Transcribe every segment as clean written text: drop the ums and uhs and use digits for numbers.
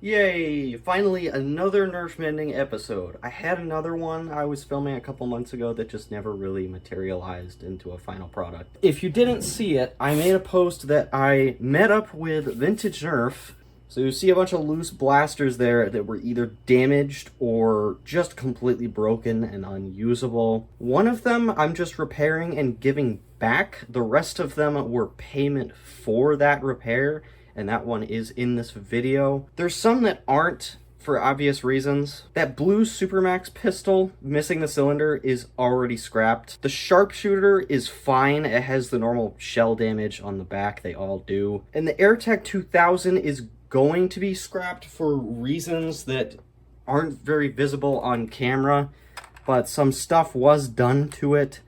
Yay! Finally, another Nerf Mending episode. I had another one I was filming a couple months ago that just never really materialized into a final product. If you didn't see it, I made a post that I met up with Vintage Nerf. So you see a bunch of loose blasters there that were either damaged or just completely broken and unusable. One of them I'm just repairing and giving back. The rest of them were payment for that repair, and that one is in this video. There's some that aren't, for obvious reasons. That blue Supermax pistol, missing the cylinder, is already scrapped. The sharpshooter is fine. It has the normal shell damage on the back, they all do. And the AirTech 2000 is going to be scrapped for reasons that aren't very visible on camera, but some stuff was done to it.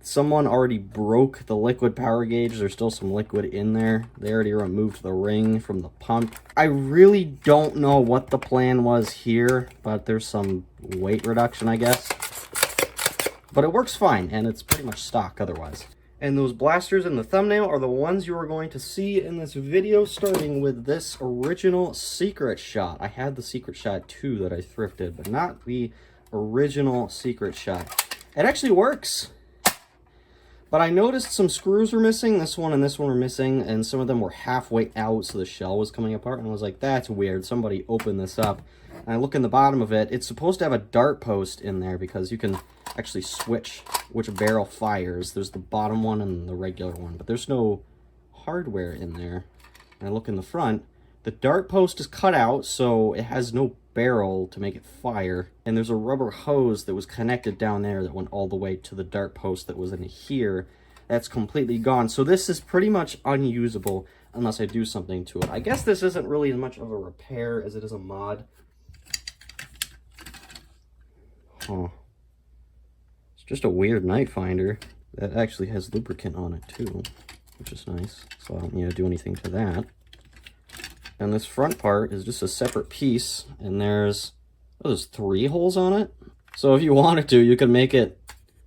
Someone already broke the liquid power gauge. There's still some liquid in there. They already removed the ring from the pump. I really don't know what the plan was here, but there's some weight reduction, I guess. But it works fine, and it's pretty much stock otherwise. And those blasters in the thumbnail are the ones you are going to see in this video, starting with this original secret shot. I had the secret shot too that I thrifted, but not the original secret shot. It actually works. But I noticed some screws were missing. This one and this one were missing, and some of them were halfway out, so the shell was coming apart. And I was like, that's weird. Somebody opened this up. And I look in the bottom of it. It's supposed to have a dart post in there because you can actually switch which barrel fires. There's the bottom one and the regular one, but there's no hardware in there. And I look in the front. The dart post is cut out, so it has no barrel to make it fire. And there's a rubber hose that was connected down there that went all the way to the dart post that was in here. That's completely gone. So this is pretty much unusable unless I do something to it. I guess this isn't really as much of a repair as it is a mod. Huh. It's just a weird knife finder that actually has lubricant on it too, which is nice. So I don't need to do anything to that. And this front part is just a separate piece, and there's 3 holes on it. So if you wanted to, you could make it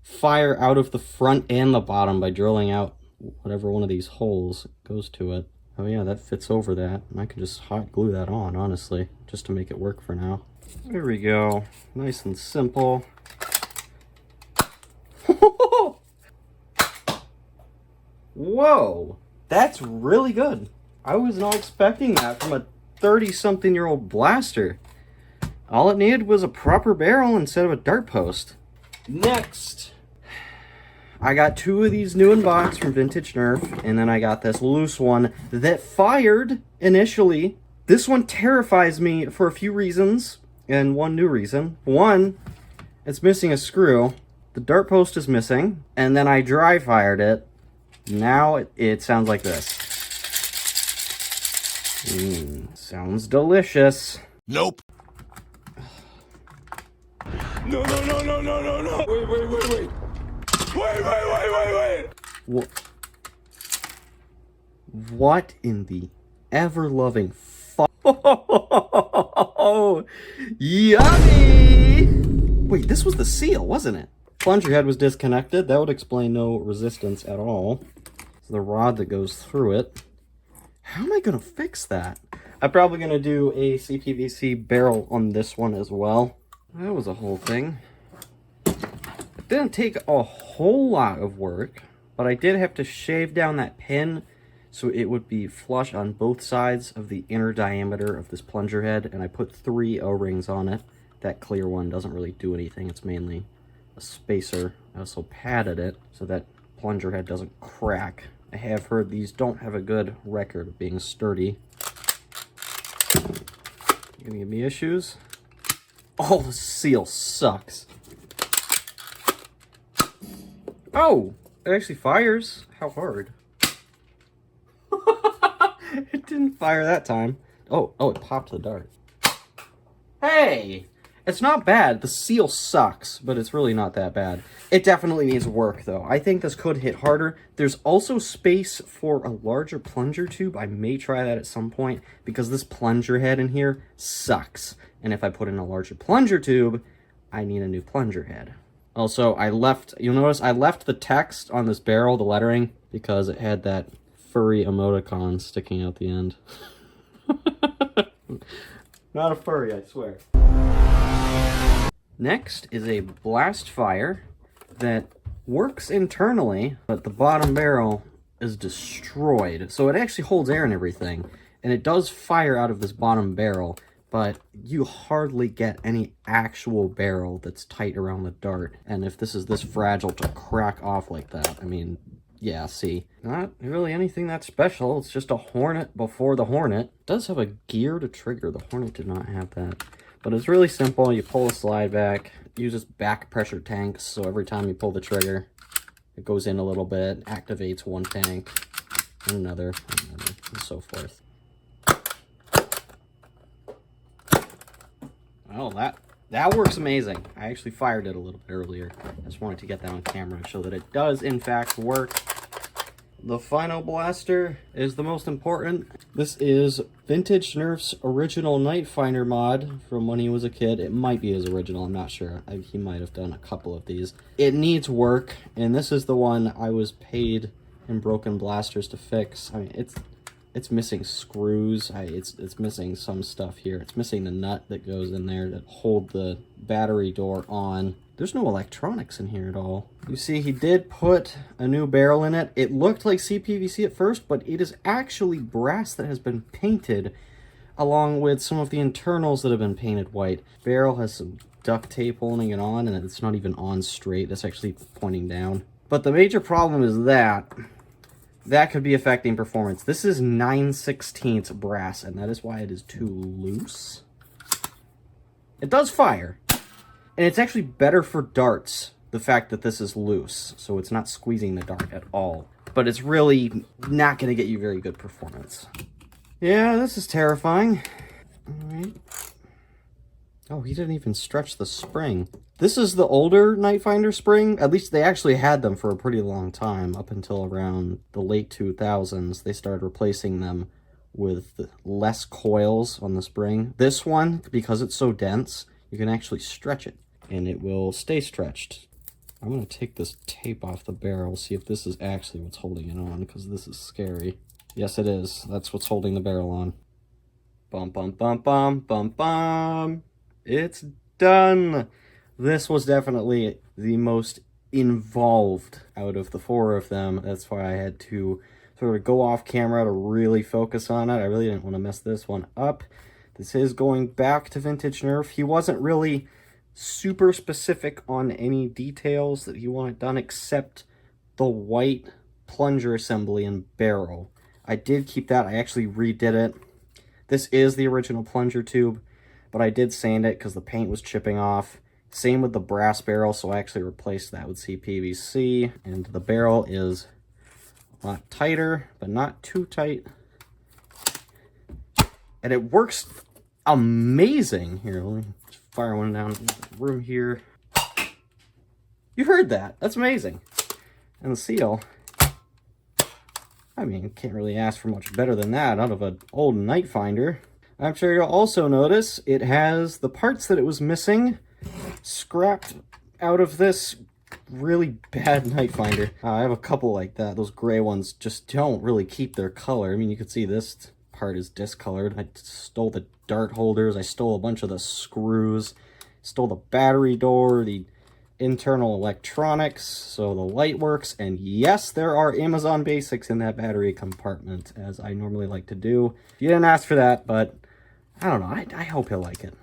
fire out of the front and the bottom by drilling out whatever one of these holes goes to it. Oh yeah, that fits over that. And I can just hot glue that on, honestly, just to make it work for now. There we go. Nice and simple. Whoa! That's really good. I was not expecting that from a 30-something-year-old blaster. All it needed was a proper barrel instead of a dart post. Next, I got 2 of these new in box from Vintage Nerf, and then I got this loose one that fired initially. This one terrifies me for a few reasons, and one new reason. One, it's missing a screw. The dart post is missing, and then I dry fired it. Now it sounds like this. Sounds delicious. Nope. No. Wait. What in the ever-loving oh, yummy! Wait, this was the seal, wasn't it? Plunger head was disconnected. That would explain no resistance at all. It's the rod that goes through it. How am I going to fix that? I'm probably going to do a CPVC barrel on this one as well. That was a whole thing. It didn't take a whole lot of work, but I did have to shave down that pin so it would be flush on both sides of the inner diameter of this plunger head, and I put 3 O-rings on it. That clear one doesn't really do anything. It's mainly a spacer. I also padded it so that plunger head doesn't crack. I have heard these don't have a good record of being sturdy. You gonna give me issues? Oh, the seal sucks. Oh, it actually fires. How hard? It didn't fire that time. Oh, it popped the dart. Hey! It's not bad. The seal sucks, but it's really not that bad. It definitely needs work, though. I think this could hit harder. There's also space for a larger plunger tube. I may try that at some point, because this plunger head in here sucks. And if I put in a larger plunger tube, I need a new plunger head. Also, you'll notice I left the text on this barrel, the lettering, because it had that furry emoticon sticking out the end. Not a furry, I swear. Next is a blast fire that works internally, but the bottom barrel is destroyed. So it actually holds air and everything, and it does fire out of this bottom barrel, but you hardly get any actual barrel that's tight around the dart. And if this is this fragile to crack off like that, I mean, yeah, see. Not really anything that special. It's just a Hornet before the Hornet. It does have a gear to trigger. The Hornet did not have that. But it's really simple. You pull the slide back. It uses back pressure tanks, so every time you pull the trigger, it goes in a little bit, activates one tank, and another, and so forth. Well, that works amazing. I actually fired it a little bit earlier. I just wanted to get that on camera and show that it does, in fact, work. The final blaster is the most important. This is Vintage Nerf's original Night Finder mod from when he was a kid. It might be his original, I'm not sure. He might have done a couple of these. It needs work, and this is the one I was paid in Broken Blasters to fix. I mean, it's missing screws. It's missing some stuff here. It's missing the nut that goes in there to hold the battery door on. There's no electronics in here at all. You see, he did put a new barrel in it. It looked like CPVC at first, but it is actually brass that has been painted, along with some of the internals that have been painted white. Barrel has some duct tape holding it on, and it's not even on straight. It's actually pointing down. But the major problem is that could be affecting performance. This is 9/16 brass, and that is why it is too loose. It does fire. And it's actually better for darts, the fact that this is loose, so it's not squeezing the dart at all. But it's really not going to get you very good performance. Yeah, this is terrifying. All right. Oh, he didn't even stretch the spring. This is the older Night Finder spring. At least they actually had them for a pretty long time, up until around the late 2000s. They started replacing them with less coils on the spring. This one, because it's so dense, you can actually stretch it, and it will stay stretched. I'm going to take this tape off the barrel, see if this is actually what's holding it on, because this is scary. Yes, it is. That's what's holding the barrel on. Bum, bum, bum, bum, bum, bum. It's done. This was definitely the most involved out of the four of them. That's why I had to sort of go off camera to really focus on it. I really didn't want to mess this one up. This is going back to Vintage Nerf. He wasn't really super specific on any details that he wanted done except the white plunger assembly and barrel. I did keep that. I actually redid it. This is the original plunger tube, but I did sand it because the paint was chipping off. Same with the brass barrel, so I actually replaced that with CPVC, and the barrel is a lot tighter, but not too tight. And it works amazing. Here, let me just fire one down in the room here. You heard that. That's amazing. And the seal, I mean, can't really ask for much better than that out of an old Night Finder. I'm sure you'll also notice it has the parts that it was missing scrapped out of this really bad Night Finder. I have a couple like that. Those gray ones just don't really keep their color. I mean, you can see this part is discolored. I stole the dart holders. I stole a bunch of the screws. Stole the battery door, the internal electronics, so the light works. And yes, there are Amazon Basics in that battery compartment, as I normally like to do. You didn't ask for that, but I don't know. I hope he'll like it.